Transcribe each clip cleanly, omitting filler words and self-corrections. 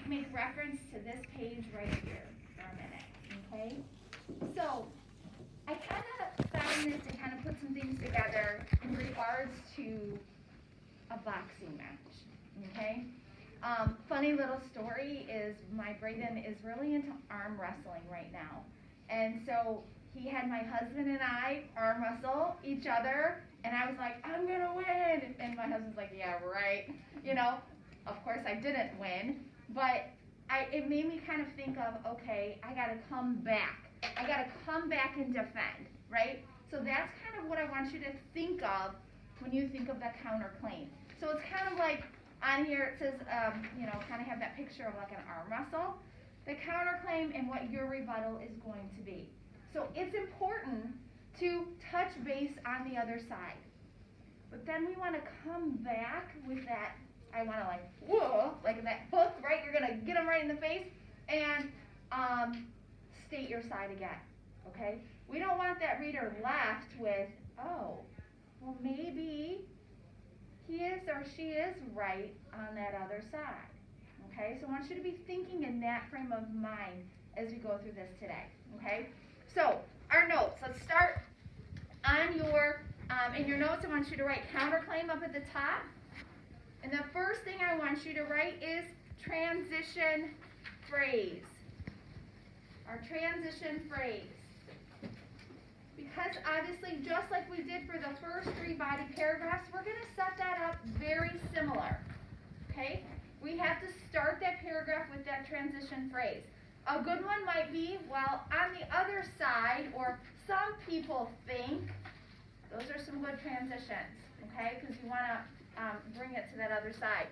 make reference to this page right here for a minute, okay? So, I kind of found this to kind of put some things together in regards to a boxing match, okay? Funny little story is my Braden is really into arm wrestling right now. And so he had my husband and I arm wrestle each other, and I was like, I'm gonna win. And my husband's like, yeah, right. You know, of course I didn't win, but it made me kind of think of, okay, I gotta come back. I gotta come back and defend, right? So that's kind of what I want you to think of when you think of the counterclaim. So it's kind of like on here it says, kind of have that picture of like an arm wrestle, the counterclaim and what your rebuttal is going to be. So it's important to touch base on the other side. But then we want to come back with that, I want to like that hook, right? You're going to get them right in the face and state your side again, okay? We don't want that reader left with, oh, well maybe he is or she is right on that other side, okay? So I want you to be thinking in that frame of mind as we go through this today, okay? So our notes, let's start on your, in your notes I want you to write counterclaim up at the top. And the first thing I want you to write is transition phrase. Our transition phrase. Because obviously, just like we did for the first 3 body paragraphs, we're going to set that up very similar. Okay? We have to start that paragraph with that transition phrase. A good one might be, well, on the other side, or some people think. Those are some good transitions, okay? Because you want to bring it to that other side.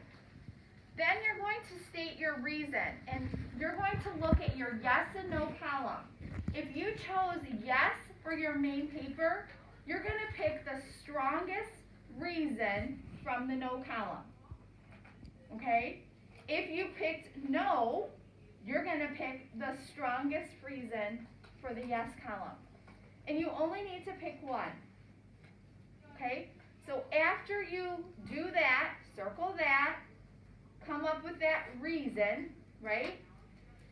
Then you're going to state your reason, and you're going to look at your yes and no column. If you chose yes for your main paper, you're going to pick the strongest reason from the no column. Okay? If you picked no, you're going to pick the strongest reason for the yes column. And you only need to pick one. Okay? So after you do that, circle that, come up with that reason, right?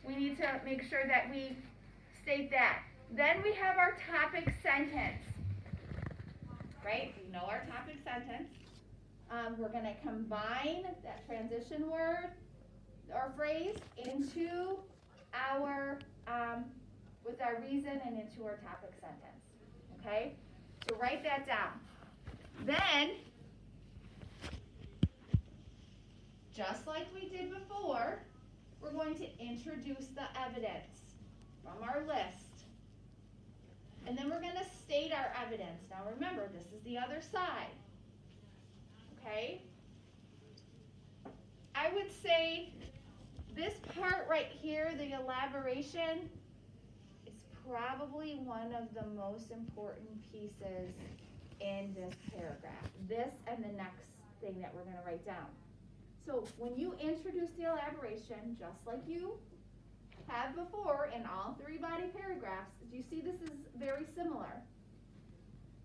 We need to make sure that we state that. Then we have our topic sentence, right? You know our topic sentence. We're going to combine that transition word or phrase into our, with our reason and into our topic sentence, okay? So write that down. Then, just like we did before, we're going to introduce the evidence from our list. And then we're going to state our evidence. Now remember, this is the other side. Okay? I would say this part right here, the elaboration, is probably one of the most important pieces in this paragraph. This and the next thing that we're going to write down. So when you introduce the elaboration, just like you have before in all 3 body paragraphs, do you see this is very similar?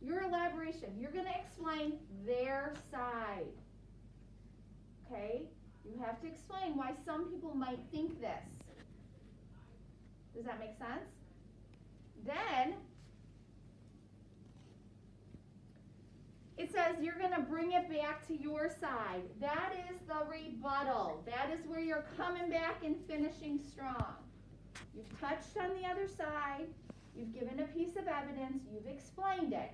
Your elaboration, you're going to explain their side. Okay? You have to explain why some people might think this. Does that make sense? Then, it says you're going to bring it back to your side. That is the rebuttal. That is where you're coming back and finishing strong. You've touched on the other side. You've given a piece of evidence. You've explained it.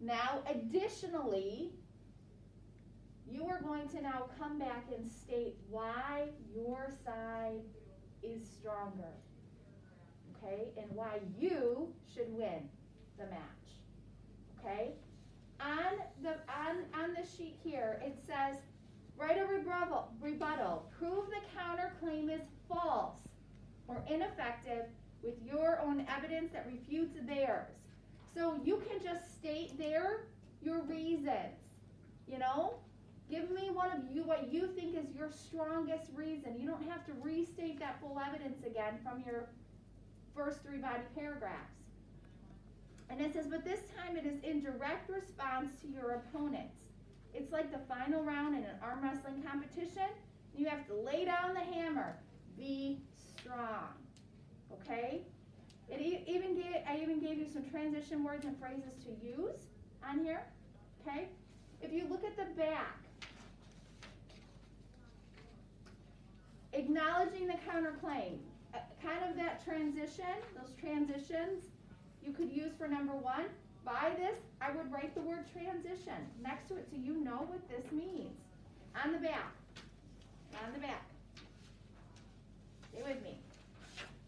Now, additionally, you are going to now come back and state why your side is stronger. Okay? And why you should win the match. Okay? On the sheet here, it says, write a rebuttal. Prove the counterclaim is false or ineffective with your own evidence that refutes theirs. So you can just state your reasons. You know? Give me one of you what you think is your strongest reason. You don't have to restate that full evidence again from your first 3 body paragraphs. And it says, but this time it is in direct response to your opponents. It's like the final round in an arm wrestling competition. You have to lay down the hammer. Be strong. Okay? I even gave you some transition words and phrases to use on here. Okay? If you look at the back, acknowledging the counterclaim, kind of that transition, those transitions you could use for number one. By this, I would write the word transition next to it so you know what this means. On the back. On the back. Stay with me.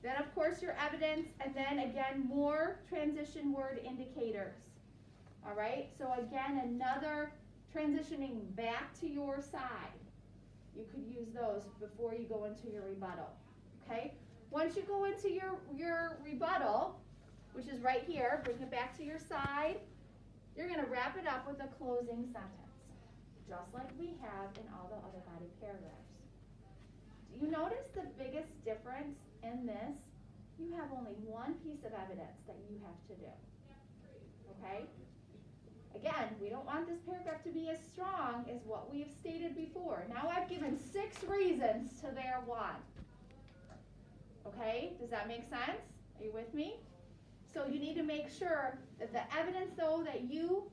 Then, of course, your evidence, and then again, more transition word indicators. All right? So again, another transitioning back to your side. You could use those before you go into your rebuttal. Okay? Once you go into your rebuttal, which is right here, bring it back to your side, you're going to wrap it up with a closing sentence, just like we have in all the other body paragraphs. Do you notice the biggest difference in this? You have only one piece of evidence that you have to do. Okay? Again, we don't want this paragraph to be as strong as what we have stated before. Now I've given 6 reasons to their 1. Okay? Does that make sense? Are you with me? So you need to make sure that the evidence, though, that you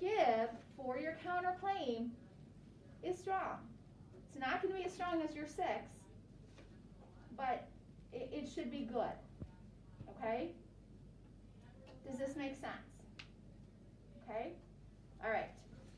give for your counterclaim is strong. It's not going to be as strong as your 6, but it should be good. Okay? Does this make sense? Okay? All right.